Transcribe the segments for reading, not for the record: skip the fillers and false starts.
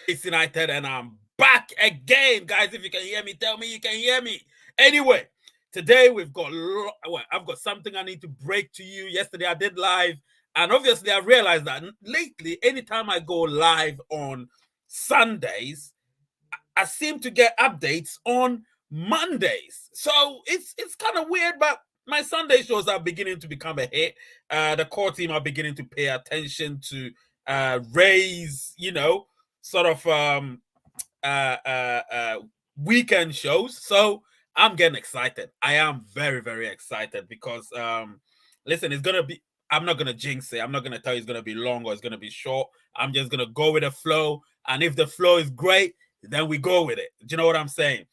United, and I'm back again, guys. If you can hear me, tell me you can hear me. Anyway, today I've got something I need to break to you. Yesterday I did live, and obviously I realized that lately, anytime I go live on Sundays, I seem to get updates on Mondays. So it's kind of weird, but my Sunday shows are beginning to become a hit. The core team are beginning to pay attention to raise, sort of weekend shows. So I'm getting excited. I am very, very excited because listen, it's gonna be, I'm not gonna jinx it. I'm not gonna tell you it's gonna be long or it's gonna be short. I'm just gonna go with the flow. And if the flow is great, then we go with it. Do you know what I'm saying?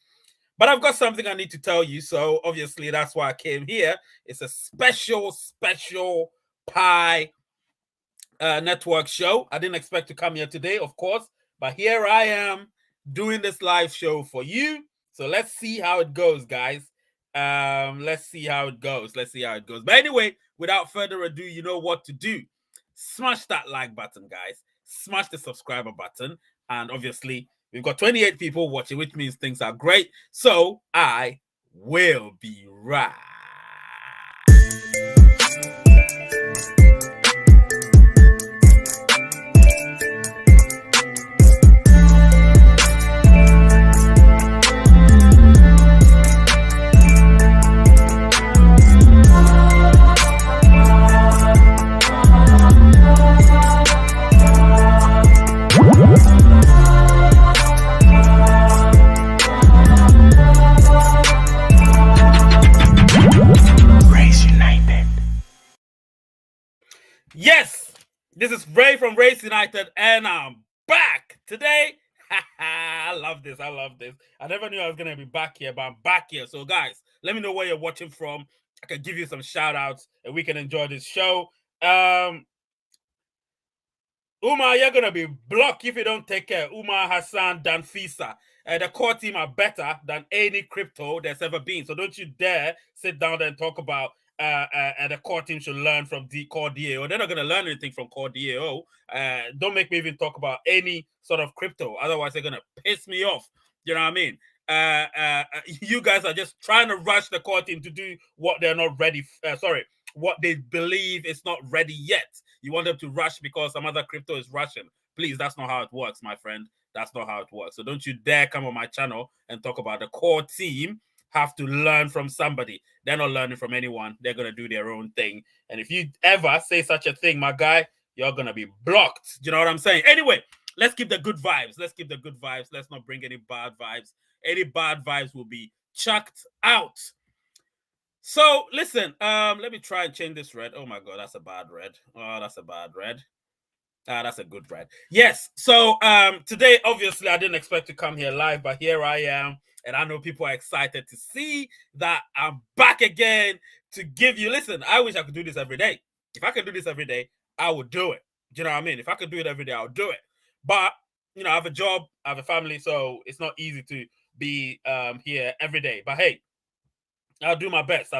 But I've got something I need to tell you. So obviously that's why I came here. It's a special Pi network show. I didn't expect to come here today, of course, but here I am doing this live show for you. So let's see how it goes, guys. Let's see how it goes. But anyway, without further ado, you know what to do. Smash that like button, guys. Smash the subscriber button. And obviously, we've got 28 people watching, which means things are great. So I will be right. Yes, this is Ray from Race United, and I'm back today. I love this. I never knew I was going to be back here, but I'm back here. So, guys, let me know where you're watching from. I can give you some shout outs and we can enjoy this show. Umar, you're going to be blocked if you don't take care. Umar Hassan Danfisa. The core team are better than any crypto there's ever been. So don't you dare sit down there and talk about the core team should learn from core DAO. They're not going to learn anything from core DAO. Don't make me even talk about any sort of crypto. Otherwise, they're going to piss me off. You know what I mean? You guys are just trying to rush the core team to do what they're not ready. What they believe is not ready yet. You want them to rush because some other crypto is rushing. Please, that's not how it works, my friend. That's not how it works. So don't you dare come on my channel and talk about the core team have to learn from somebody. They're not learning from anyone. They're going to do their own thing. And if you ever say such a thing, my guy, you're going to be blocked. Do you know what I'm saying? Anyway, let's keep the good vibes. Let's not bring any bad vibes. Any bad vibes will be chucked out. So listen, let me try and change this red. Oh my god, that's a bad red. Oh, that's a bad red. That's a good red. Yes. So today, obviously, I didn't expect to come here live, but here I am. And I know people are excited to see that I'm back again to give you. Listen, I wish I could do this every day. If I could do this every day, I would do it. Do you know what I mean? If I could do it every day, I would do it. But, I have a job, I have a family, so it's not easy to be here every day. But hey, I'll do my best.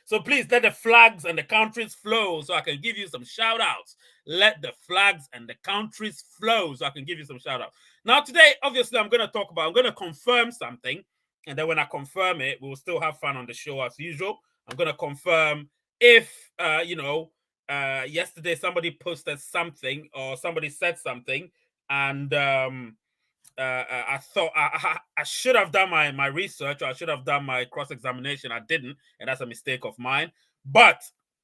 So please let the flags and the countries flow so I can give you some shout outs. Let the flags and the countries flow so I can give you some shout outs. Now, today, obviously, I'm going to confirm something. And then when I confirm it, we'll still have fun on the show as usual. I'm going to confirm if, yesterday somebody posted something or somebody said something. And, I thought I should have done my research, or I should have done my cross-examination. I didn't, and that's a mistake of mine. But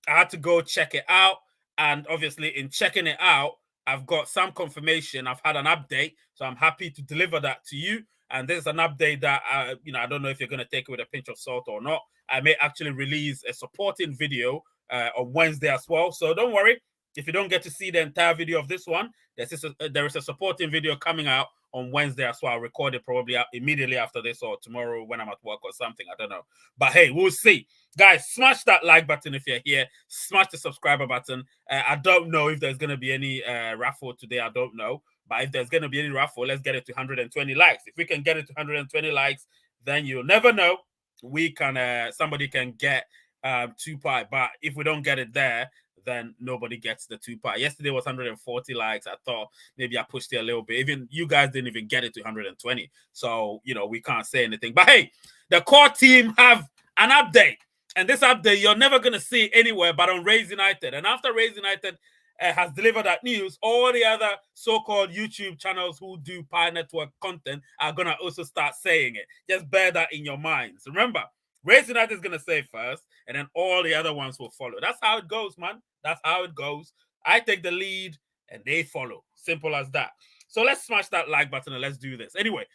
I had to go check it out, and obviously in checking it out, I've got some confirmation. I've had an update, so I'm happy to deliver that to you. And this is an update that I don't know if you're going to take it with a pinch of salt or not. I may actually release a supporting video on Wednesday as well. So don't worry if you don't get to see the entire video of this one. There is a supporting video coming out on Wednesday as well. I'll record it probably immediately after this or tomorrow when I'm at work or something. I don't know. But hey, we'll see. Guys, smash that like button if you're here. Smash the subscriber button. I don't know if there's going to be any raffle today. I don't know. But if there's going to be any raffle, let's get it to 120 likes. If we can get it to 120 likes, then you'll never know. We can somebody can get 2 Pi. But if we don't get it there, then nobody gets the 2 pi. Yesterday was 140 likes. I thought maybe I pushed it a little bit. Even you guys didn't even get it to 120. So, we can't say anything. But hey, the core team have an update. And this update, you're never going to see anywhere but on Raise United. And after Raise United has delivered that news, all the other so-called YouTube channels who do Pi Network content are going to also start saying it. Just bear that in your minds. Remember, Race United is going to say first, and then all the other ones will follow. That's how it goes, man. That's how it goes. I take the lead, and they follow. Simple as that. So let's smash that like button, and let's do this. Anyway,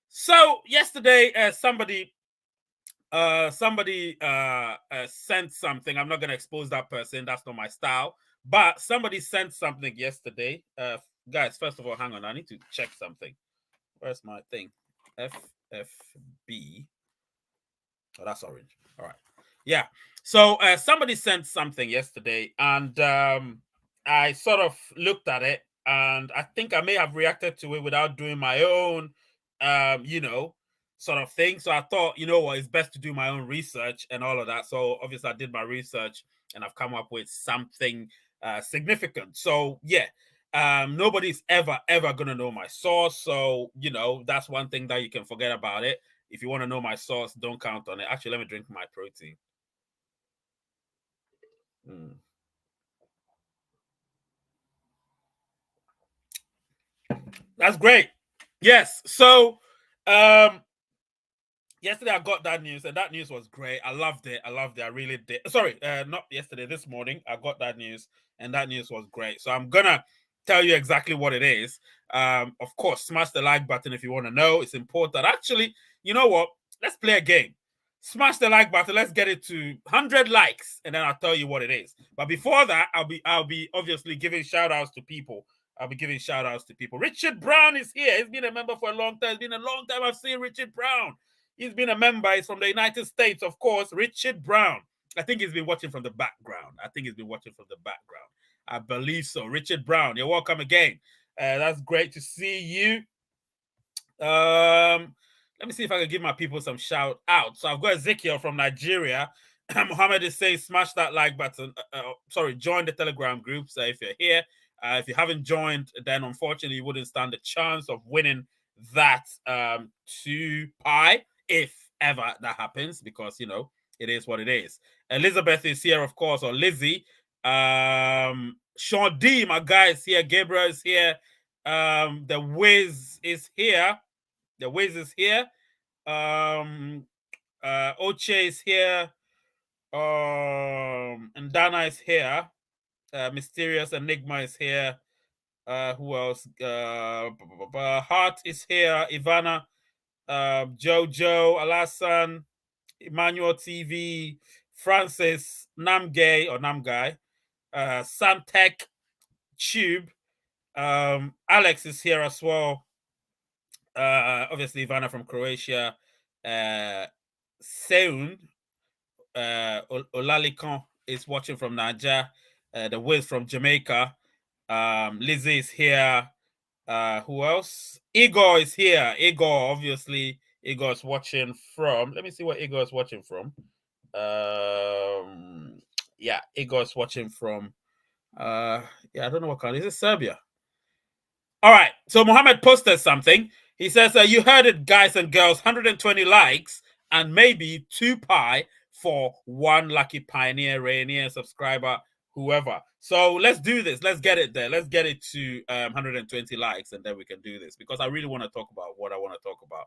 so yesterday, somebody sent something. I'm not going to expose that person. That's not my style. But somebody sent something yesterday. Guys, first of all, hang on. I need to check something. Where's my thing? FFB. Oh, that's orange. All right. Yeah. So somebody sent something yesterday, and I sort of looked at it, and I think I may have reacted to it without doing my own, sort of thing. So I thought, what, it's best to do my own research and all of that. So obviously I did my research, and I've come up with something significant. So yeah. Nobody's ever gonna know my source. So that's one thing that you can forget about it. If you want to know my source, don't count on it. Actually, let me drink my protein. That's great. Yes. So yesterday I got that news, and that news was great. I loved it. I really did. Sorry, not yesterday, this morning I got that news, and that news was great. So I'm gonna tell you exactly what it is. Of course, smash the like button if you want to know. It's important. Actually, you know what? Let's play a game. Smash the like button. Let's get it to 100 likes, and then I'll tell you what it is. But before that, I'll be obviously giving shout outs to people. I'll be giving shout outs to people. Richard Brown is here. He's been a member for a long time. It's been a long time I've seen Richard Brown. He's been a member. He's from the United States, of course. Richard Brown. I think he's been watching from the background. I believe so. Richard Brown, you're welcome again. That's great to see you. Let me see if I can give my people some shout out. So I've got Ezekiel from Nigeria. Mohammed is saying smash that like button. Join the Telegram group. So if you're here, if you haven't joined, then unfortunately you wouldn't stand a chance of winning that 2 pi if ever that happens, because it is what it is. Elizabeth is here, of course, or Lizzie. Sean D, my guy, is here. Gabriel is here. The Wiz is here. Oche is here. And Dana is here. Mysterious Enigma is here. Who else? Hart is here. Ivana, Jojo, Alasan, Emmanuel TV, Francis, Namgai, Samtech, Tube. Alex is here as well. Obviously, Ivana from Croatia. Seun, Olalikan is watching from Niger. The Wiz from Jamaica. Lizzie is here. Who else? Igor is here. Igor, obviously, Igor is watching from. Let me see what Igor is watching from. Yeah, Igor is watching from. I don't know what country. Is it Serbia? All right. So Mohammed posted something. He says, "You heard it, guys and girls. 120 likes and maybe 2 pi for one lucky pioneer, Rainier subscriber, whoever." So let's do this. Let's get it there. Let's get it to 120 likes, and then we can do this, because I really want to talk about what I want to talk about.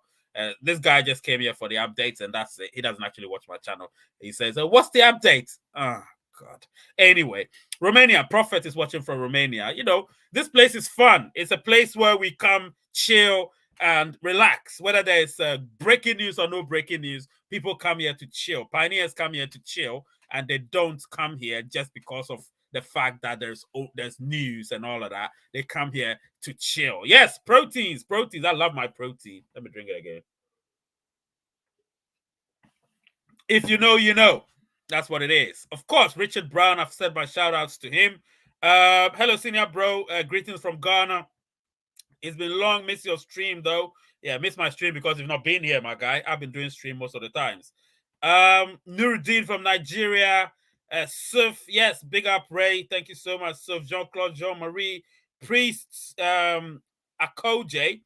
This guy just came here for the updates, and that's it. He doesn't actually watch my channel. He says, "What's the update?" Oh, God. Anyway, Romania. Prophet is watching from Romania. This place is fun. It's a place where we come, chill, and relax. Whether there's breaking news or no breaking news, people come here to chill. Pioneers come here to chill, and they don't come here just because of the fact that there's news and all of that. They come here to chill. Yes, proteins. I love my protein. Let me drink it again. If you know, you know. That's what it is. Of course, Richard Brown, I've said my shout outs to him. Hello, senior bro. Greetings from Ghana. It's been long. Miss your stream, though. Yeah, miss my stream because you've not been here, my guy. I've been doing stream most of the times. Nuruddin from Nigeria. Suf, yes, big up Ray. Thank you so much, Suf. Jean-Claude, Jean-Marie, Priest, Akoje.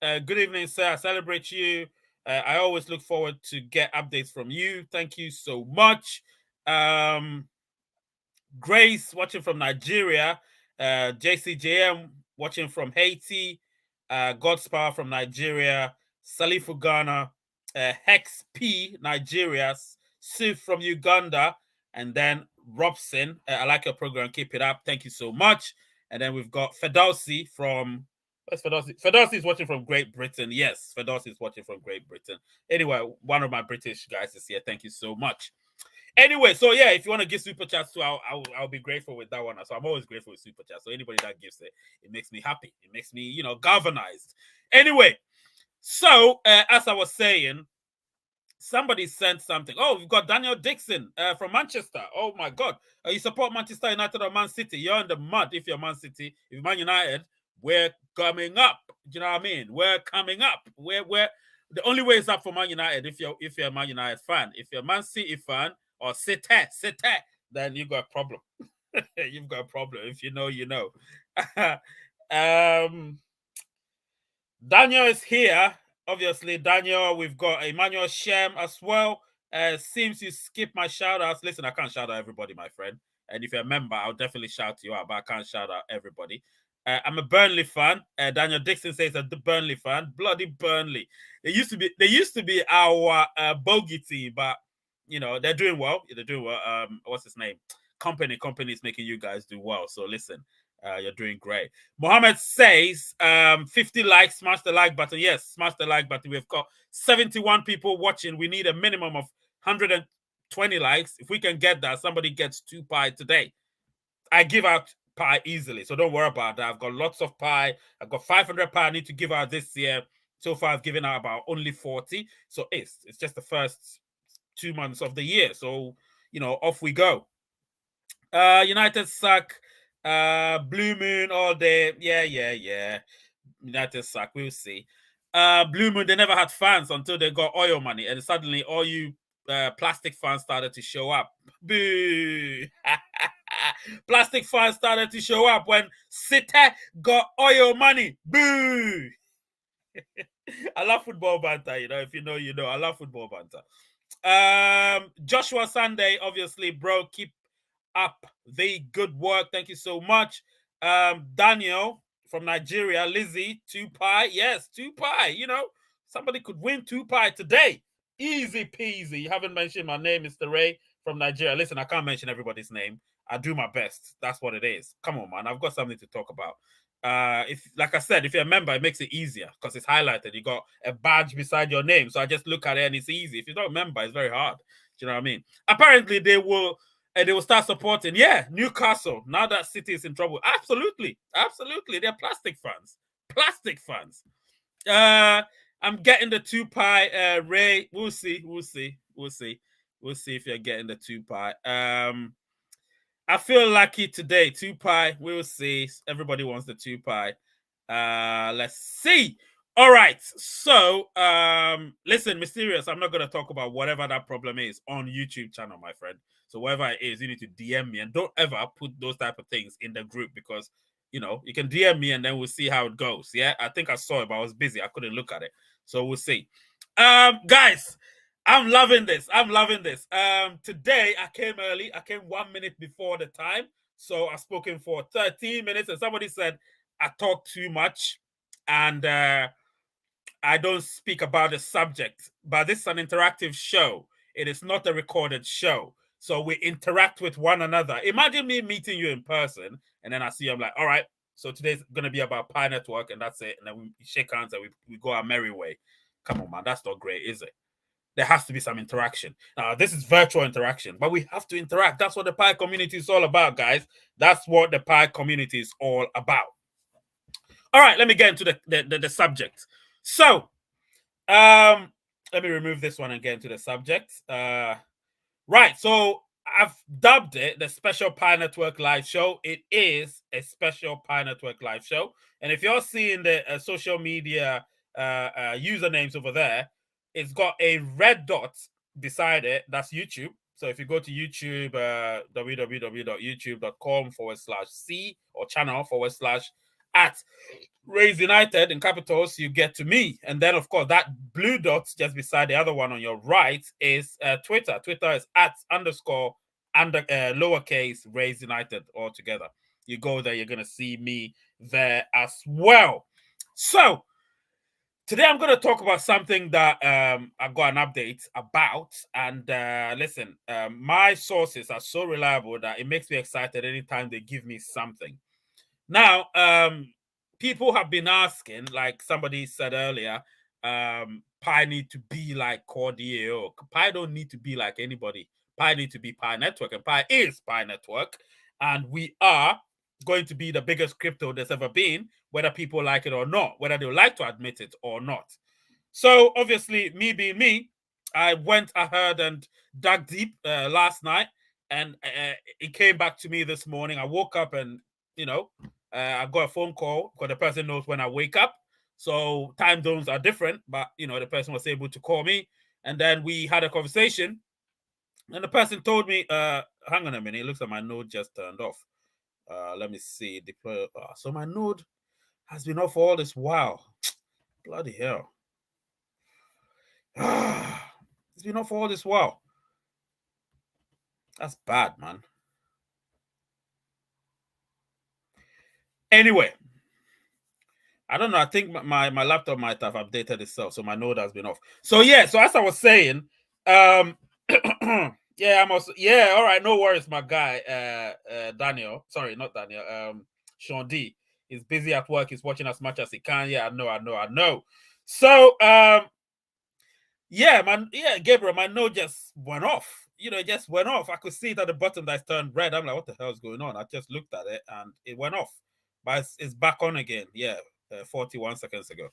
Good evening, sir. I celebrate you. I always look forward to get updates from you. Thank you so much. Grace watching from Nigeria, JCJM watching from Haiti, God's Power from Nigeria, Salifu Ghana, Hex P Nigeria, Sue from Uganda, and then Robson. I like your program. Keep it up. Thank you so much. And then we've got Fedossi from. Where's Fedossi? Fedossi is watching from Great Britain. Yes, Fedossi is watching from Great Britain. Anyway, one of my British guys is here. Thank you so much. Anyway, so yeah, if you want to give super chats too, I'll be grateful with that one. So I'm always grateful with super chats. So anybody that gives it, it makes me happy. It makes me, galvanized. Anyway, so as I was saying, somebody sent something. Oh, we've got Daniel Dixon from Manchester. Oh my God, you support Manchester United or Man City? You're in the mud if you're Man City. If you're Man United, we're coming up. Do you know what I mean? We're coming up. We're the only way is up for Man United if you're a Man United fan. If you're a Man City fan or City, then you've got a problem. You've got a problem. If you know, you know. Daniel is here. Obviously, Daniel, we've got Emmanuel Shem as well. Seems you skip my shout outs. Listen, I can't shout out everybody, my friend. And if you're a member, I'll definitely shout you out, but I can't shout out everybody. I'm a Burnley fan. Daniel Dixon says a Burnley fan. Bloody Burnley. They used to be our bogey team, but they're doing well. They're doing well. What's his name? Company is making you guys do well. So listen, you're doing great. Mohammed says 50 likes, smash the like button. Yes, smash the like button. We've got 71 people watching. We need a minimum of 120 likes. If we can get that, somebody gets 2 pie today. I give out pie easily, so don't worry about that. I've got lots of pie. I've got 500 pie I need to give out this year. So far, I've given out about only 40. So it's just the first 2 months of the year. So, off we go. United suck. Blue Moon all day. Yeah. United suck. We'll see. Blue Moon, they never had fans until they got oil money, and suddenly all you plastic fans started to show up. Boo! Plastic fans started to show up when City got oil money. Boo! I love football banter, if you know, you know. I love football banter. Joshua Sunday, obviously, bro, keep up the good work. Thank you so much. Daniel from Nigeria, Lizzie, 2 pie. Yes, 2 pie. Somebody could win 2 pie today. Easy peasy. You haven't mentioned my name, Mr. Ray from Nigeria. Listen, I can't mention everybody's name. I do my best. That's what it is. Come on, man. I've got something to talk about. If, like I said, if you're a member, it makes it easier because it's highlighted. You got a badge beside your name, so I just look at it and it's easy. If you don't remember, it's very hard. Do you know what I mean? Apparently, they will start supporting. Yeah, Newcastle. Now that City is in trouble, absolutely. They're plastic fans. I'm getting the 2 pie. Ray, we'll see if you're getting the 2 pie. I feel lucky today. 2 pie. We'll see. Everybody wants the 2 pie. Let's see. All right. So, listen, Mysterious, I'm not going to talk about whatever that problem is on YouTube channel, my friend. So whatever it is, you need to DM me, and don't ever put those type of things in the group because, you can DM me and then we'll see how it goes. Yeah, I think I saw it, but I was busy. I couldn't look at it. So we'll see. Guys, I'm loving this. Today I came early. I came 1 minute before the time. So I've spoken for 13 minutes and somebody said I talk too much and I don't speak about the subject. But this is an interactive show. It is not a recorded show. So we interact with one another. Imagine me meeting you in person and then I see you, I'm like, all right, so today's going to be about Pi Network and that's it. And then we shake hands and we go our merry way. Come on, man. That's not great, is it? There has to be some interaction. Now, this is virtual interaction, but we have to interact. That's what the Pi community is all about, guys. That's what the Pi community is all about. All right, let me get into the subject. So, let me remove this one and get into the subject. Right, so I've dubbed it the Special Pi Network Live Show. It is a Special Pi Network Live Show. And if you're seeing the social media usernames over there, it's got a red dot beside it. That's YouTube. So if you go to YouTube, www.youtube.com/C or channel/@ Raise United in capitals, you get to me. And then, of course, that blue dot just beside the other one on your right is Twitter. Twitter is @_lowercase Raise United all together. You go there, you're going to see me there as well. So, today I'm going to talk about something that I got an update about. And listen, my sources are so reliable that it makes me excited anytime they give me something. Now, people have been asking, like somebody said earlier, Pi need to be like Core DAO. Pi don't need to be like anybody. Pi need to be Pi Network, and Pi is Pi Network. And we are going to be the biggest crypto there's ever been, whether people like it or not, whether they like to admit it or not. So obviously, me being me, I went ahead and dug deep last night, and it came back to me this morning. I woke up and, I got a phone call because the person knows when I wake up. So time zones are different, but, the person was able to call me, and then we had a conversation, and the person told me, hang on a minute, it looks like my node just turned off. Let me see, deploy. So my node has been off all this while. Bloody hell. It's been off all this while. That's bad, man. Anyway, I don't know. I think my laptop might have updated itself, so my node has been off. So yeah, so as I was saying, yeah, I'm also all right, no worries, my guy, Daniel. Sorry, not Daniel. Sean D. He's busy at work. He's watching as much as he can. Yeah, I know. So Gabriel, my node just went off. It just went off. I could see it at the bottom that turned red. I'm like, what the hell is going on? I just looked at it and it went off. But it's back on again. Yeah, 41 seconds ago.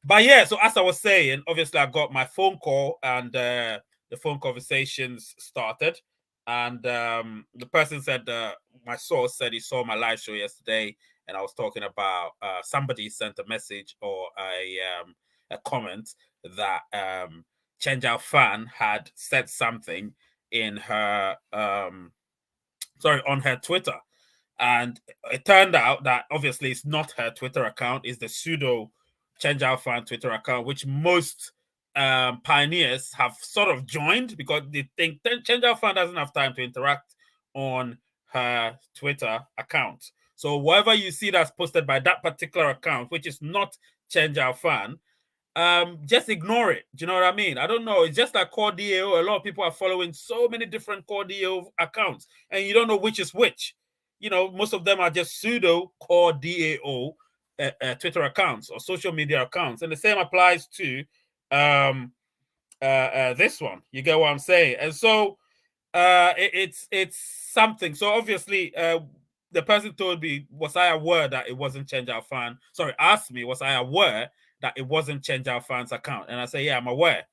But yeah, so as I was saying, obviously I got my phone call and the phone conversations started. And the person said, my source said he saw my live show yesterday, and I was talking about somebody sent a message or a comment that Change Out Fan had said something in her on her Twitter. And it turned out that obviously it's not her Twitter account, it's the pseudo Change Out Fan Twitter account, which most pioneers have sort of joined because they think Change Out Fan doesn't have time to interact on her Twitter account. So whatever you see that's posted by that particular account, which is not Change Out Fan, just ignore it. Do you know what I mean? I don't know. It's just like Core DAO. A lot of people are following so many different Core DAO accounts, and you don't know which is which. Most of them are just pseudo Core DAO Twitter accounts or social media accounts, and the same applies to this one. You get what I'm saying? And so it's something. So obviously, the person told me, was I aware that it wasn't Change Our Fan? Sorry, asked me, was I aware that it wasn't Change Our Fan's account? And I say, yeah, I'm aware.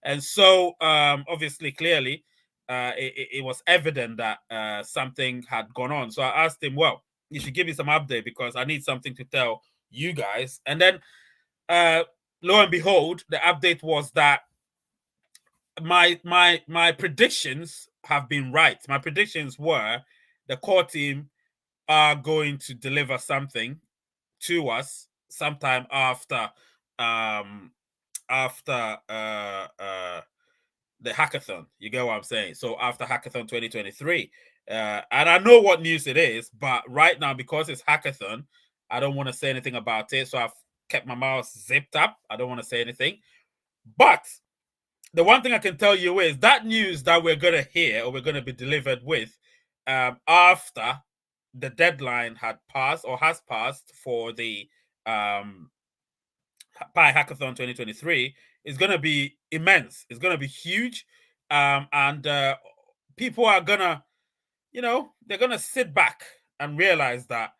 And so, obviously, clearly, it was evident that something had gone on. So I asked him, well, you should give me some update because I need something to tell you guys. And then, lo and behold, the update was that my predictions have been right. My predictions were the core team are going to deliver something to us sometime after the hackathon. You get what I'm saying? So after hackathon 2023, and I know what news it is, but right now because it's hackathon, I don't want to say anything about it. So I've kept my mouth zipped up. I don't want to say anything. But the one thing I can tell you is that news that we're going to hear or we're going to be delivered with after the deadline had passed or has passed for the Pi Hackathon 2023 is going to be immense. It's going to be huge. And people are going to, they're going to sit back and realize that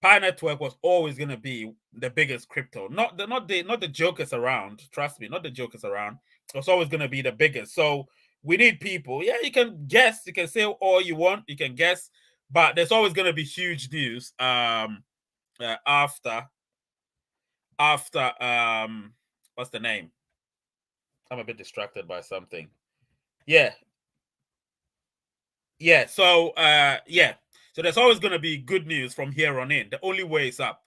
Pi Network was always going to be the biggest crypto. Not the jokers around. Trust me, not the jokers around. It's always going to be the biggest. So we need people. Yeah, you can guess. You can say all you want. You can guess. But there's always going to be huge news after what's the name? I'm a bit distracted by something. Yeah. Yeah. So so there's always going to be good news from here on in. The only way is up,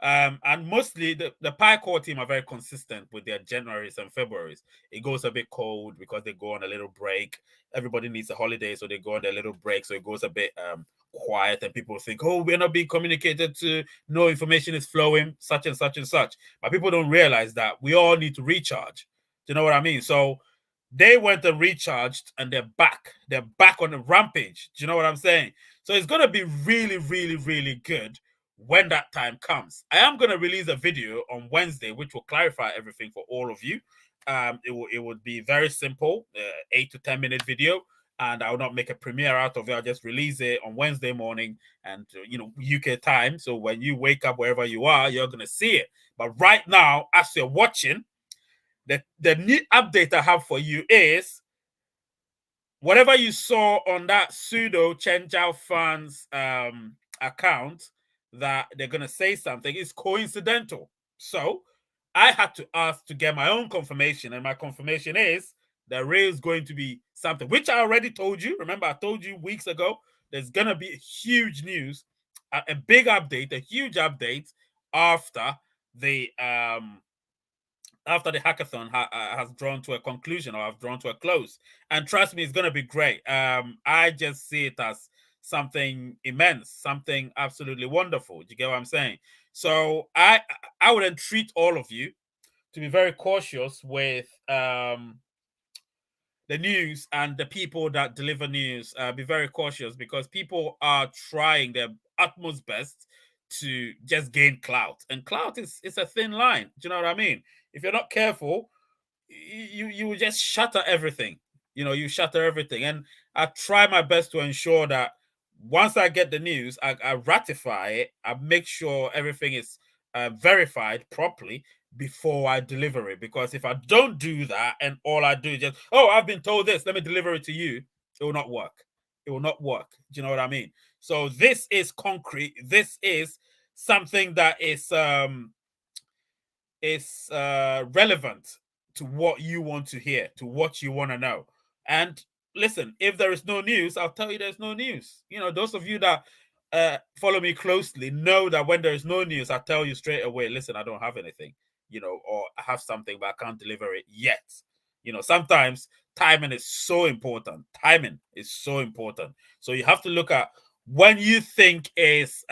and mostly the Pie Core team are very consistent with their Januaries and Februaries. It goes a bit cold because they go on a little break. Everybody needs a holiday, so they go on their little break. So it goes a bit quiet, and people think, oh, we're not being communicated to, no information is flowing, such and such and such. But people don't realize that we all need to recharge. Do you know what I mean? So they went and recharged and they're back. They're back on the rampage. Do you know what I'm saying? So it's going to be really, really, really good when that time comes. I am going to release a video on Wednesday, which will clarify everything for all of you. It would be very simple, 8 to 10 minute video, and I will not make a premiere out of it. I'll just release it on Wednesday morning, and UK time. So when you wake up wherever you are, you're going to see it. But right now, as you're watching, the new update I have for you is whatever you saw on that pseudo Chen Zhao fans account that they're gonna say something is coincidental. So I had to ask to get my own confirmation, and my confirmation is there is going to be something, which I already told you. Remember, I told you weeks ago there's gonna be huge news, a big update, a huge update after the hackathon has drawn to a conclusion, or have drawn to a close. And trust me, it's going to be great. I just see it as something immense, something absolutely wonderful. Do you get what I'm saying? So I would entreat all of you to be very cautious with the news and the people that deliver news. Be very cautious, because people are trying their utmost best to just gain clout, and clout is a thin line. Do you know what I mean? If you're not careful, you will just shatter everything. You shatter everything, and I try my best to ensure that once I get the news, I ratify it. I make sure everything is verified properly before I deliver it. Because if I don't do that, and all I do is just, oh, I've been told this, let me deliver it to you, it will not work. It will not work. Do you know what I mean? So this is concrete. This is something that is relevant to what you want to hear, to what you want to know. And listen, if there is no news, I'll tell you there's no news. Those of you that follow me closely know that when there is no news, I tell you straight away, listen, I don't have anything, or I have something, but I can't deliver it yet. Sometimes timing is so important. Timing is so important. So you have to look at when you think is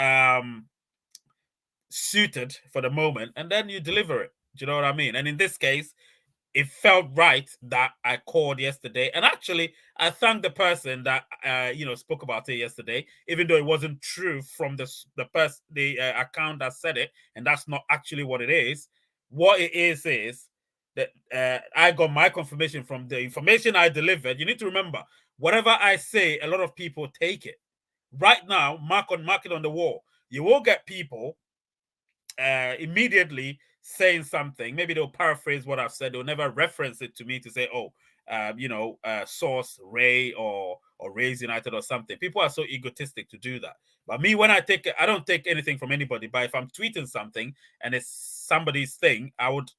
suited for the moment, and then you deliver it. Do you know what I mean? And in this case, it felt right that I called yesterday, and actually, I thank the person that spoke about it yesterday, even though it wasn't true from the account that said it, and that's not actually what it is. What it is that I got my confirmation from the information I delivered. You need to remember, whatever I say, a lot of people take it. Right now, mark it on the wall. You will get people immediately saying something. Maybe they'll paraphrase what I've said. They'll never reference it to me to say, "Oh, Source Ray or Rays United or something." People are so egotistic to do that. But me, when I don't take anything from anybody. But if I'm tweeting something and it's somebody's thing, I would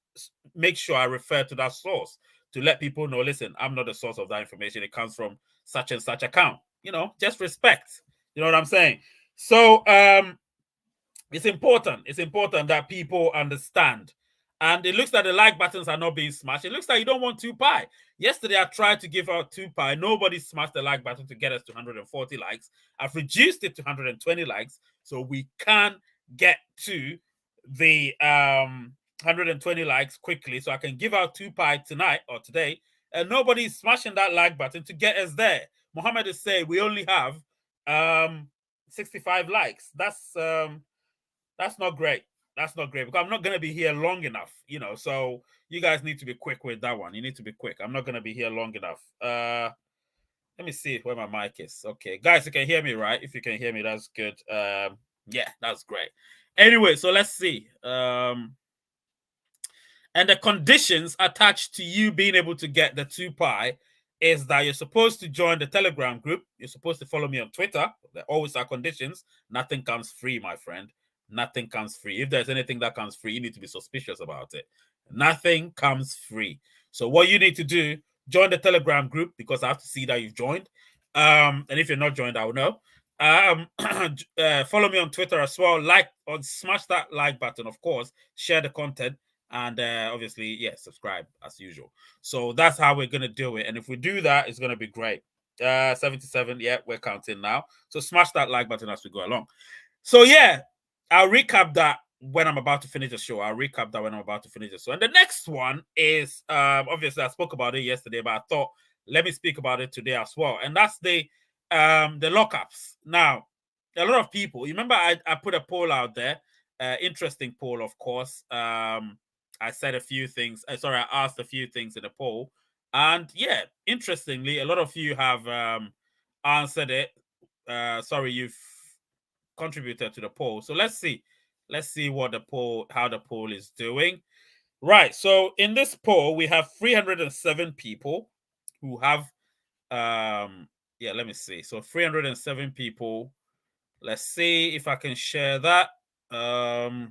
make sure I refer to that source to let people know. Listen, I'm not the source of that information. It comes from such and such account. Just respect. You know what I'm saying? So it's important. It's important that people understand. And it looks like the like buttons are not being smashed. It looks like you don't want 2Pi. Yesterday, I tried to give out 2Pi. Nobody smashed the like button to get us to 140 likes. I've reduced it to 120 likes so we can get to the 120 likes quickly, so I can give out 2Pi tonight or today. And nobody's smashing that like button to get us there. Mohammed is saying we only have 65 likes. That's not great. That's not great, because I'm not going to be here long enough, So you guys need to be quick with that one. You need to be quick. I'm not going to be here long enough. Let me see where my mic is. Okay, guys, you can hear me, right? If you can hear me, that's good. Yeah, that's great. Anyway, so let's see. And the conditions attached to you being able to get the 2Pi is that you're supposed to join the Telegram group. You're supposed to follow me on Twitter. There always are conditions. Nothing comes free, my friend. Nothing comes free. If there's anything that comes free, you need to be suspicious about it. Nothing comes free. So what you need to do, join the Telegram group, because I have to see that you've joined. And if you're not joined, I will know. Follow me on Twitter as well. Smash that like button, of course. Share the content, and obviously, yeah, subscribe as usual. So that's how we're gonna do it. And if we do that, it's gonna be great. 77, yeah, we're counting now. So smash that like button as we go along. So yeah, I'll recap that when I'm about to finish the show. I'll recap that when I'm about to finish the show. And the next one is obviously I spoke about it yesterday, but I thought let me speak about it today as well. And that's the lockups. Now, a lot of people, you remember I put a poll out there, interesting poll, of course. I said a few things. Sorry, I asked a few things in the poll. And yeah, interestingly, a lot of you have answered it. Sorry, you've contributed to the poll. So let's see. Let's see how the poll is doing. Right. So in this poll, we have 307 people who have let me see. So 307 people. Let's see if I can share that. I'll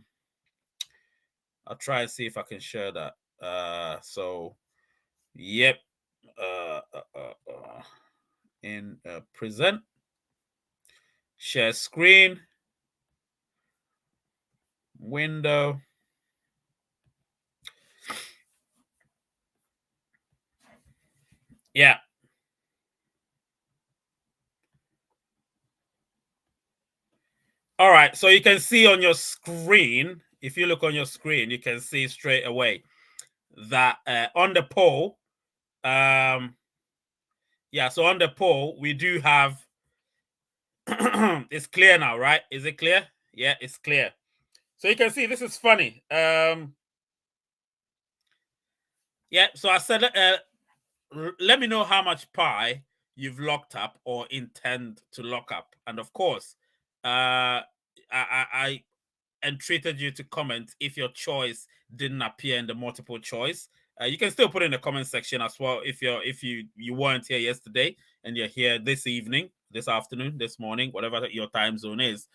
try and see if I can share that. Yep. In present, share screen, window. Yeah. All right. So you can see on your screen, if you look on your screen, you can see straight away that on the poll, so on the poll, we do have it's clear now, right? Is it clear? Yeah, it's clear. So you can see this is funny. So I said let me know how much pi you've locked up or intend to lock up. And of course, I entreated you to comment if your choice didn't appear in the multiple choice. You can still put in the comment section as well if you weren't here yesterday and you're here this evening, this afternoon, this morning, whatever your time zone is.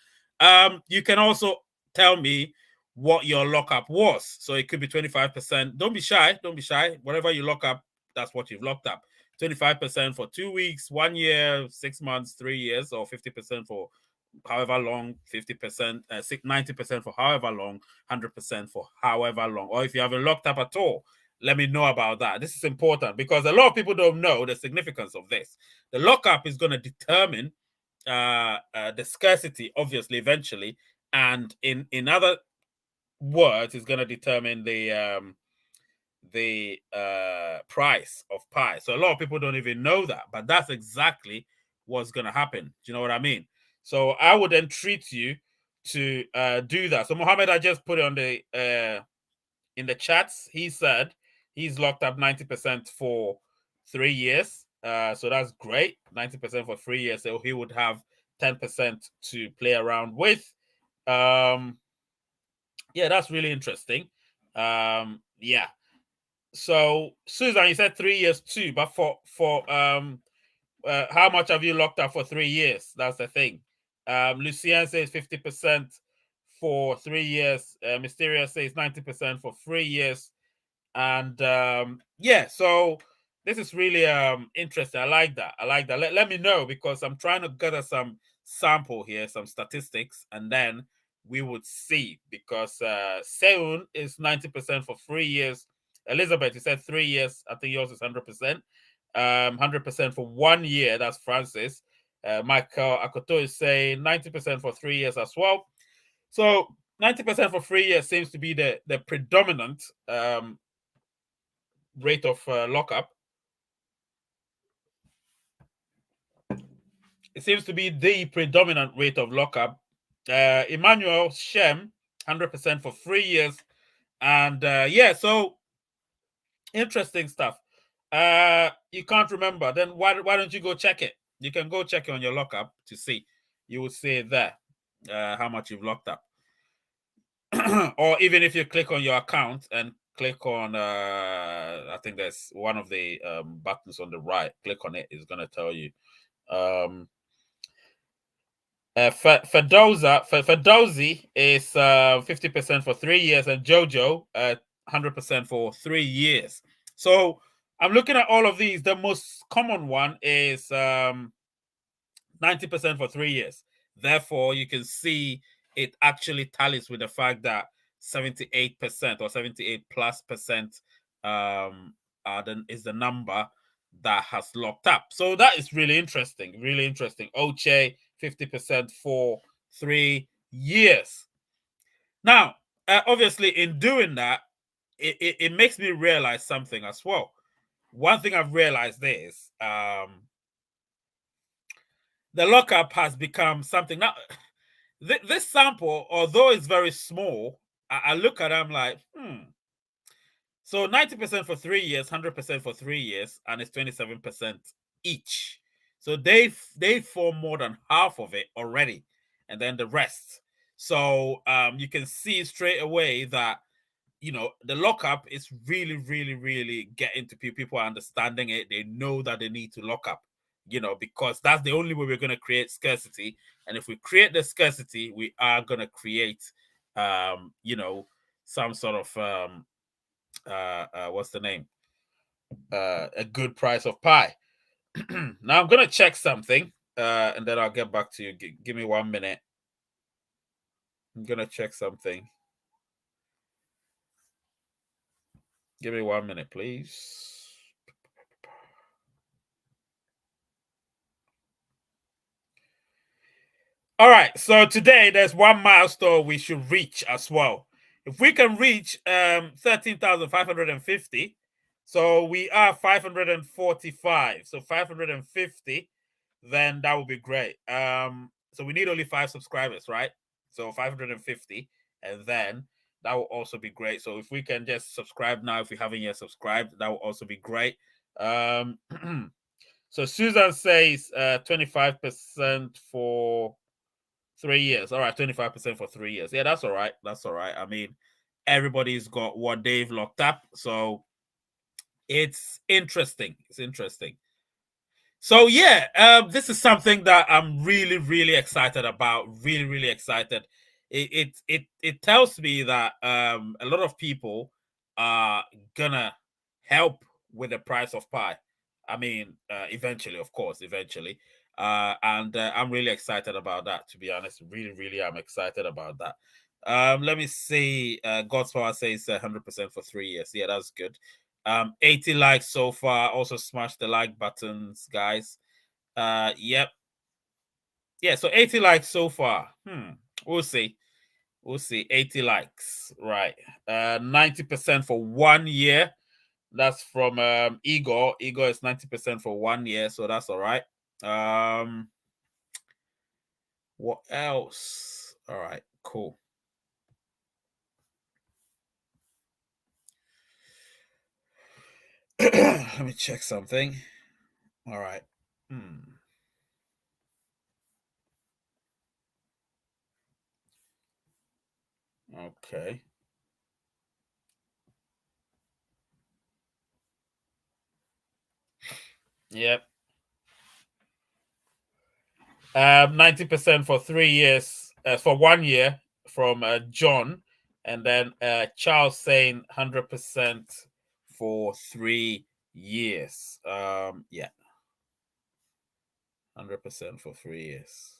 You can also tell me what your lockup was. So it could be 25%. Don't be shy. Don't be shy. Whatever you lock up, that's what you've locked up. 25% for 2 weeks, 1 year, 6 months, 3 years, or 50% for however long, 50%, 90% for however long, 100% for however long. Or if you haven't locked up at all, let me know about that. This is important because a lot of people don't know the significance of this. The lockup is going to determine the scarcity, obviously, eventually, and in other words, is going to determine the price of pi. So a lot of people don't even know that, but that's exactly what's going to happen. Do you know what I mean? So I would entreat you to do that. So Mohammed, I just put it on the in the chats. He said he's locked up 90% for 3 years. So that's great. 90% for 3 years. So he would have 10% to play around with. Yeah, that's really interesting. Yeah. So Susan, you said 3 years too, but for how much have you locked up for 3 years? That's the thing. Lucien says 50% for 3 years. Mysteria says 90% for 3 years. And so this is really interesting. I like that. Let me know because I'm trying to gather some sample here, some statistics, and then we would see because Seun is 90% for 3 years. Elizabeth, you said 3 years. I think yours is 100%. 100% for 1 year. That's Francis. Michael Akoto is saying 90% for 3 years as well. So 90% for 3 years seems to be the predominant rate of lockup. It seems to be the predominant rate of lockup. Emmanuel Shem, 100% for 3 years. And so interesting stuff. You can't remember. Then why don't you go check it? You can go check it on your lockup to see. You will see there how much you've locked up. Or even if you click on your account and click on I think there's one of the buttons on the right, click on it, it's going to tell you. Ferdowsi is 50% for 3 years, and Jojo 100% for 3 years. So I'm looking at all of these. The most common one is 90% for 3 years. Therefore, you can see it actually tallies with the fact that 78% or 78 plus percent is the number that has locked up. So that is really interesting. Really interesting. Oche, 50% for 3 years. Now, obviously, in doing that, it makes me realize something as well. One thing I've realized is the lockup has become something. Now, this sample, although it's very small, I look at it, I'm like, So 90% for 3 years, 100% for 3 years, and it's 27% each. So they form more than half of it already, and then the rest. So you can see straight away that the lockup is really, really, really getting to people. People are understanding it. They know that they need to lock up, because that's the only way we're going to create scarcity. And if we create the scarcity, we are going to create, some sort of what's the name? A good price of pie. Now I'm gonna check something, and then I'll get back to you. Give me 1 minute. I'm gonna check something. Give me 1 minute, please. All right. So today there's one milestone we should reach as well. If we can reach 13,550, so we are 545. So 550, then that would be great. So we need only 5 subscribers, right? So 550, and then that will also be great. So if we can just subscribe now, if we haven't yet subscribed, that will also be great. So Susan says 25% for 3 years. All right, 25% for 3 years. Yeah, that's all right. That's all right. I mean, everybody's got what they've locked up, so it's interesting. It's interesting. So yeah, this is something that I'm really, really excited about. Really, really excited. It tells me that a lot of people are gonna help with the price of pie. I mean, eventually, of course, eventually. And I'm really excited about that. To be honest, really, really, I'm excited about that. Let me see. God's Power says 100% for 3 years. Yeah, that's good. 80 likes so far. Also smash the like buttons, guys. Yep. Yeah, so 80 likes so far. We'll see. We'll see. 80 likes. Right. 90% for 1 year. That's from Igor. Igor is 90% for 1 year, so that's all right. What else? All right, cool. Let me check something. All right. Okay. Yep. 90% for 3 years, for 1 year from John, and then Charles saying 100% for 3 years. Yeah, 100% for 3 years.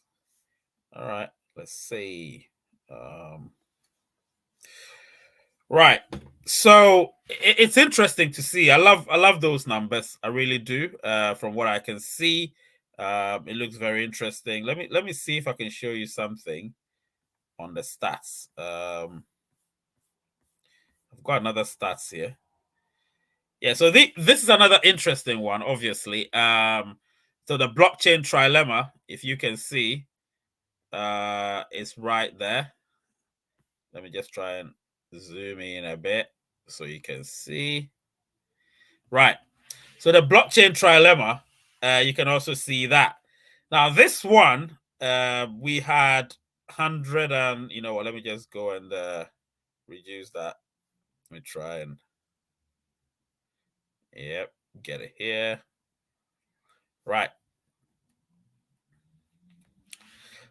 All right, let's see. Right. So it's interesting to see. I love those numbers. I really do. From what I can see, it looks very interesting. Let me see if I can show you something on the stats. I've got another stats here. Yeah, so this is another interesting one, obviously. So the blockchain trilemma, if you can see, is right there. Let me just try and zoom in a bit so you can see. Right. So the blockchain trilemma, you can also see that. Now this one, we had 100 and you know what? Let me just go and reduce that. Let me try and yep, get it here. Right.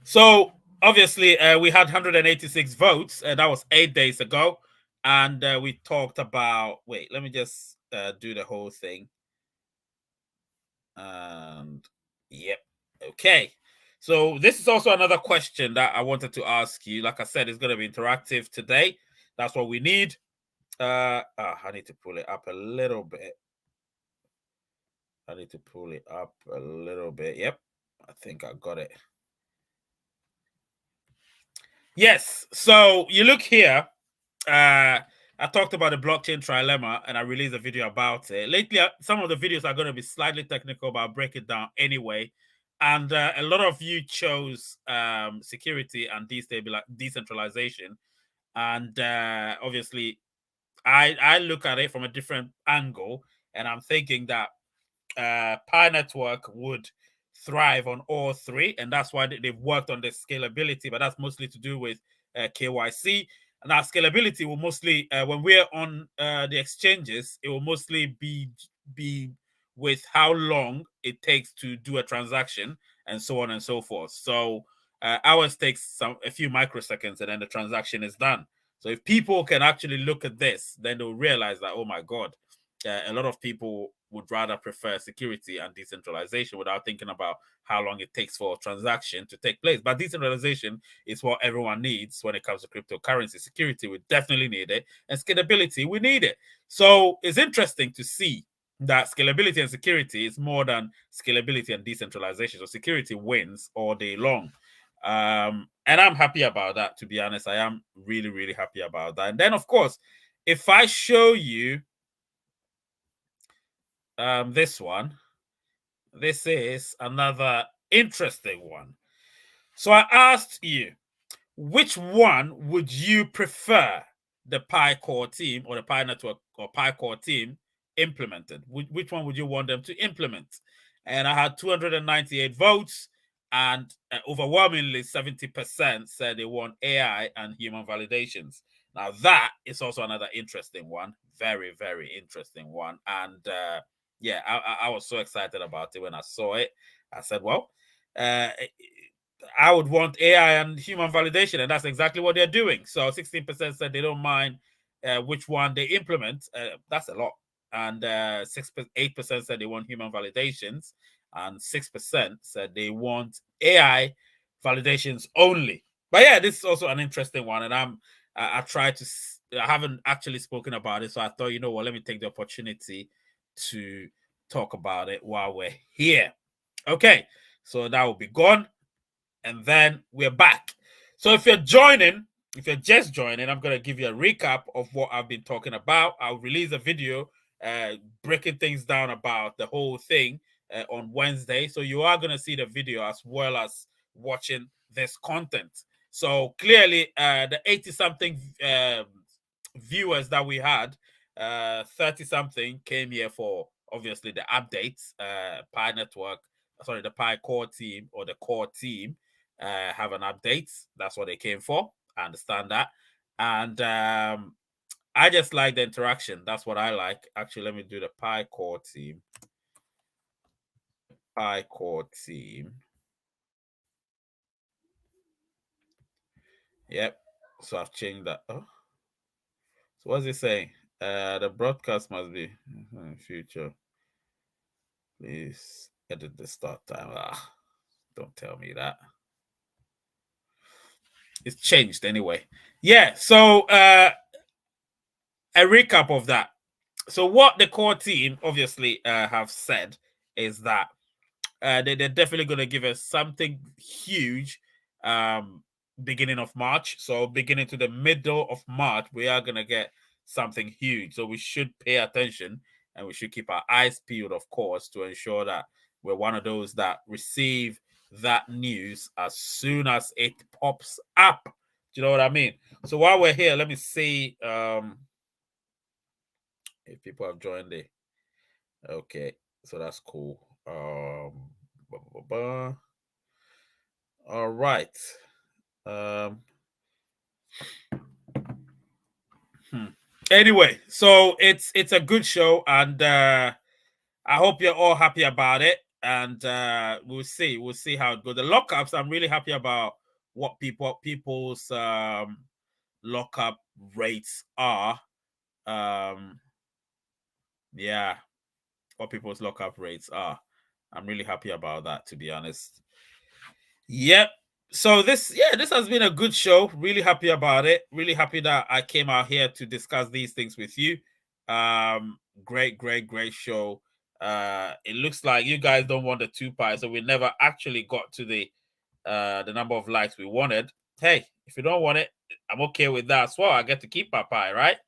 So obviously, we had 186 votes. That was 8 days ago, and we talked about. Wait, let me just do the whole thing. And yep, okay. So this is also another question that I wanted to ask you. Like I said, it's going to be interactive today. That's what we need. I need to pull it up a little bit. I need to pull it up a little bit. Yep, I think I got it. Yes. So you look here. I talked about the blockchain trilemma and I released a video about it. Lately, some of the videos are going to be slightly technical, but I'll break it down anyway. And a lot of you chose security and decentralization. And obviously, I look at it from a different angle, and I'm thinking that Pi Network would thrive on all three, and that's why they've worked on the scalability. But that's mostly to do with KYC. And our scalability will mostly, when we're on the exchanges, it will mostly be with how long it takes to do a transaction, and so on and so forth. So ours takes a few microseconds, and then the transaction is done. So if people can actually look at this, then they'll realize that, oh my God, a lot of people would rather prefer security and decentralization without thinking about how long it takes for a transaction to take place. But decentralization is what everyone needs when it comes to cryptocurrency. Security, we definitely need it. And scalability, we need it. So it's interesting to see that scalability and security is more than scalability and decentralization. So security wins all day long. And I'm happy about that, to be honest. I am really, really happy about that. And then, of course, if I show you this one, this is another interesting one. So I asked you, which one would you prefer, the Pi Core team or the Pi Network or Pi Core team implemented? Which one would you want them to implement? And I had 298 votes, and overwhelmingly 70% said they want AI and human validations. Now that is also another interesting one, very, very interesting one. And yeah, I was so excited about it when I saw it. I said, well, uh, I would want AI and human validation, and that's exactly what they're doing. So 16% said they don't mind which one they implement. That's a lot. And 8% said they want human validations, and 6% said they want AI validations only. But yeah, this is also an interesting one, and I tried to. I haven't actually spoken about it, so I thought, you know what, let me take the opportunity to talk about it while we're here. Okay, so that will be gone, and then we're back. So if you're just joining, I'm going to give you a recap of what I've been talking about. I'll release a video breaking things down about the whole thing on Wednesday. So you are going to see the video as well as watching this content. So clearly, the 80 something viewers that we had, 30 something came here for obviously the updates. Pi Network, sorry, the Pi Core team or the core team have an update. That's what they came for. I understand that. And I just like the interaction. That's what I like. Actually, let me do the Pi Core team. Pi Core team. Yep. So I've changed that. Oh. So what's it saying? The broadcast must be future. Please edit the start time. Don't tell me that. It's changed anyway. Yeah. So a recap of that. So what the core team obviously have said is that they're definitely going to give us something huge beginning of March. So beginning to the middle of March, we are going to get something huge. So we should pay attention, and we should keep our eyes peeled, of course, to ensure that we're one of those that receive that news as soon as it pops up. Do you know what I mean? So while we're here, let me see if people have joined it. Okay, so that's cool. Blah, blah, blah. All right. Um, Anyway, so it's a good show, and I hope you're all happy about it. And we'll see how it goes. The lockups, I'm really happy about what people's lockup rates are. Yeah, what people's lockup rates are. I'm really happy about that, to be honest. Yep. So this has been a good show. Really happy about it. Really happy that I came out here to discuss these things with you. Great show. It looks like you guys don't want the 2 pi, so we never actually got to the number of likes we wanted. Hey, if you don't want it, I'm okay with that as well. I get to keep my pie, right?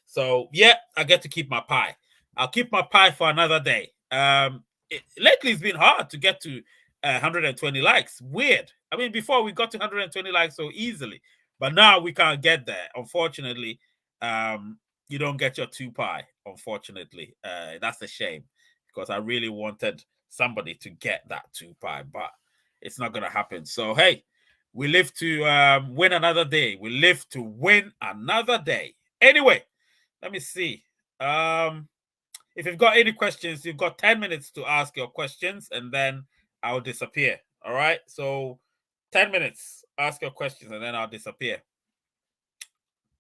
So yeah, I get to keep my pie. I'll keep my pie for another day. Lately it's been hard to get to 120 likes. Weird. I mean, before we got to 120 likes so easily, but now we can't get there. Unfortunately, you don't get your 2 pi. Unfortunately, that's a shame because I really wanted somebody to get that 2 pi, but it's not gonna happen. So hey, we live to win another day. We live to win another day. Anyway, let me see. If you've got any questions, you've got 10 minutes to ask your questions, and then I'll disappear. All right. So 10 minutes. Ask your questions, and then I'll disappear.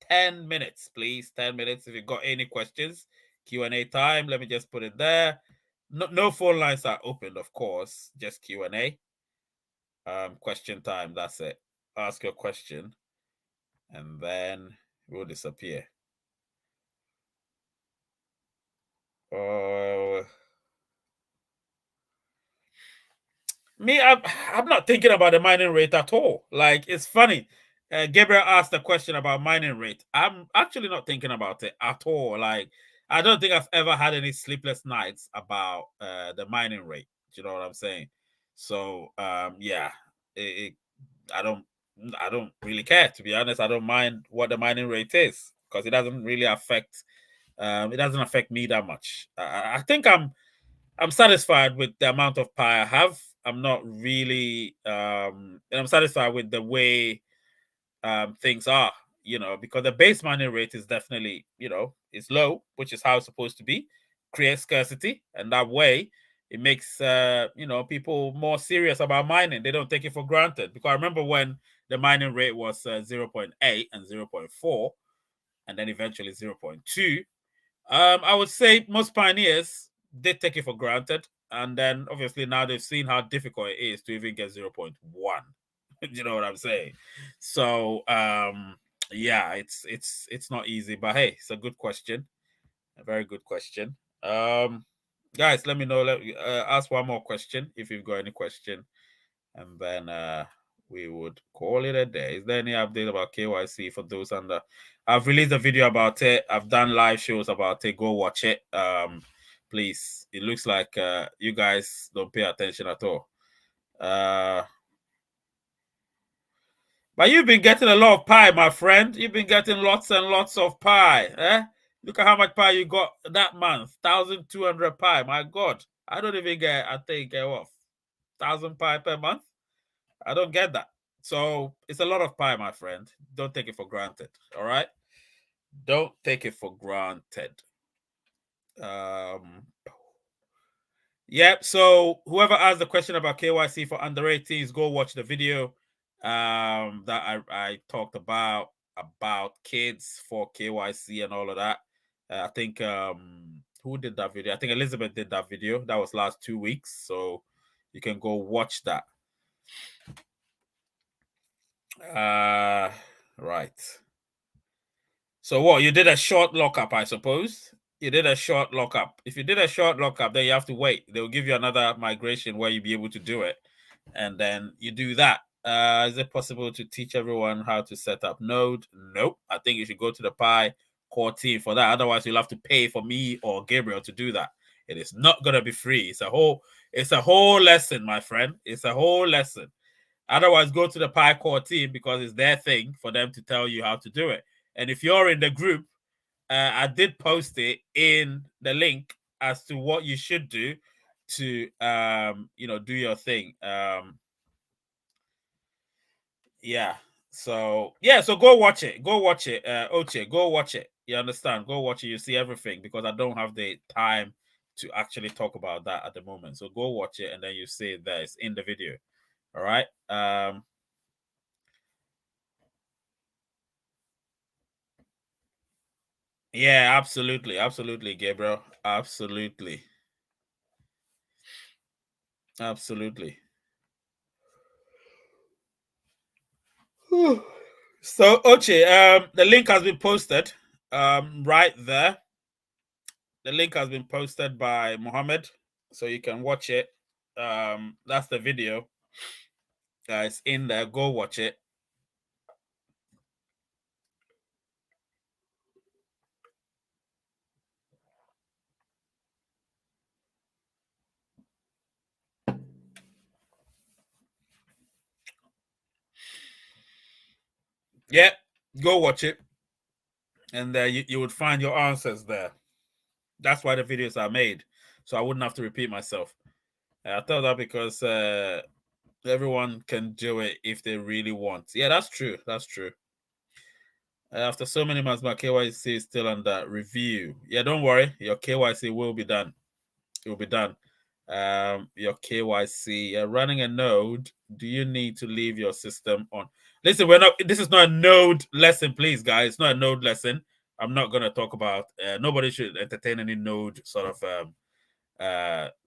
10 minutes, please. 10 minutes. If you've got any questions, Q&A time. Let me just put it there. No phone lines are open, of course. Just Q&A. Question time. That's it. Ask your question, and then it will disappear. Me, I'm not thinking about the mining rate at all. Like, it's funny. Gabriel asked a question about mining rate. I'm actually not thinking about it at all. Like, I don't think I've ever had any sleepless nights about the mining rate. Do you know what I'm saying? So, yeah, it, I don't, I don't really care, to be honest. I don't mind what the mining rate is because it doesn't really affect. It doesn't affect me that much. I think I'm satisfied with the amount of pie I have. I'm not really and I'm satisfied with the way things are, because the base mining rate is definitely, is low, which is how it's supposed to be. Create scarcity, and that way it makes people more serious about mining. They don't take it for granted. Because I remember when the mining rate was 0.8 and 0.4 and then eventually 0.2. I would say most pioneers did take it for granted, and then obviously now they've seen how difficult it is to even get 0.1. You know what I'm saying? So yeah, it's not easy, but hey, it's a good question, a very good question. Guys, let me know. Ask one more question if you've got any question, and then we would call it a day. Is there any update about KYC for those under? I've released a video about it. I've done live shows about it. Go watch it. Please. It looks like you guys don't pay attention at all. But you've been getting a lot of pie, my friend. You've been getting lots and lots of pie. Look at how much pie you got that month. 1,200 pie. My God. I don't even get, I think, what, 1,000 pie per month? I don't get that. So it's a lot of pie, my friend. Don't take it for granted. All right. Don't take it for granted. Um, Yep. So whoever asked the question about KYC for under 18s, go watch the video that I talked about kids for KYC and all of that. I think who did that video? I think Elizabeth did that video. That was last 2 weeks. So you can go watch that. Right. So what? You did a short lockup, I suppose. You did a short lockup. If you did a short lockup, then you have to wait. They'll give you another migration where you'll be able to do it, and then you do that. Is it possible to teach everyone how to set up Node? Nope. I think you should go to the Pi core team for that. Otherwise, you'll have to pay for me or Gabriel to do that. It is not gonna be free. It's a whole lesson, my friend. It's a whole lesson. Otherwise, go to the Pi core team because it's their thing for them to tell you how to do it. And if you're in the group, I did post it in the link as to what you should do to do your thing. Yeah. So yeah, so go watch it. Go watch it. Oche, go watch it. You understand? Go watch it. You see everything because I don't have the time to actually talk about that at the moment. So go watch it and then you see it there. It's in the video. All right. Yeah, absolutely, Gabriel. Absolutely. So Oche, the link has been posted right there. The link has been posted by Mohammed, so you can watch it. That's the video. It's in there. Go watch it. Yeah, go watch it, and you would find your answers there. That's why the videos are made, so I wouldn't have to repeat myself. I thought that because everyone can do it if they really want. Yeah, that's true. That's true. After so many months, my KYC is still under review. Yeah, don't worry. Your KYC will be done. It will be done. Your KYC. Running a node. Do you need to leave your system on? Listen, we're not. This is not a node lesson, please, guys. It's not a node lesson. I'm not going to talk about. Nobody should entertain any node sort of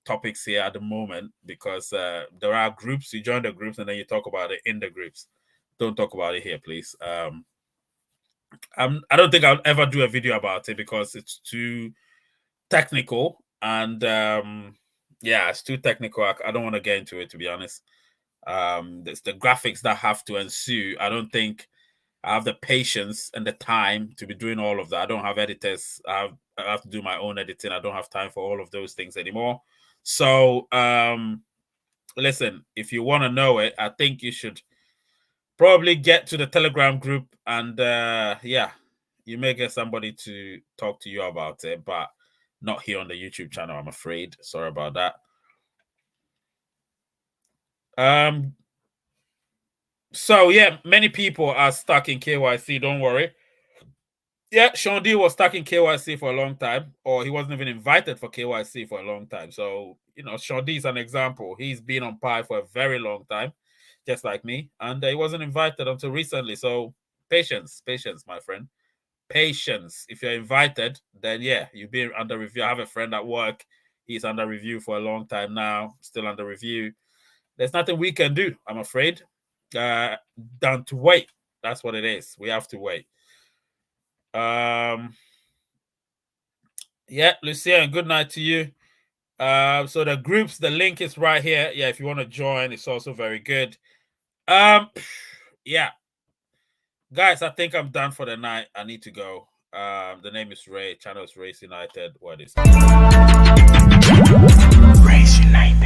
topics here at the moment because there are groups. You join the groups and then you talk about it in the groups. Don't talk about it here, please. I don't think I'll ever do a video about it because it's too technical and yeah, it's too technical. I don't want to get into it, to be honest. There's the graphics that have to ensue. I don't think I have the patience and the time to be doing all of that. I don't have editors. I have to do my own editing. I don't have time for all of those things anymore. So listen, if you want to know it, I think you should probably get to the Telegram group and yeah, you may get somebody to talk to you about it, but not here on the YouTube channel, I'm afraid. Sorry about that. So yeah, many people are stuck in KYC, don't worry. Yeah, Sean D was stuck in KYC for a long time, or he wasn't even invited for KYC for a long time. So, you know, Sean D is an example. He's been on Pi for a very long time, just like me, and he wasn't invited until recently. So, patience, my friend. Patience. If you're invited, then yeah, you've been under review. I have a friend at work. He's under review for a long time now, still under review. There's nothing we can do, I'm afraid, than to wait. That's what it is. We have to wait. Yeah, Lucia, good night to you. So the groups, the link is right here. Yeah, if you want to join, it's also very good. Yeah. Guys, I think I'm done for the night. I need to go. The name is Ray. Channel is Race United. What is it? Race United.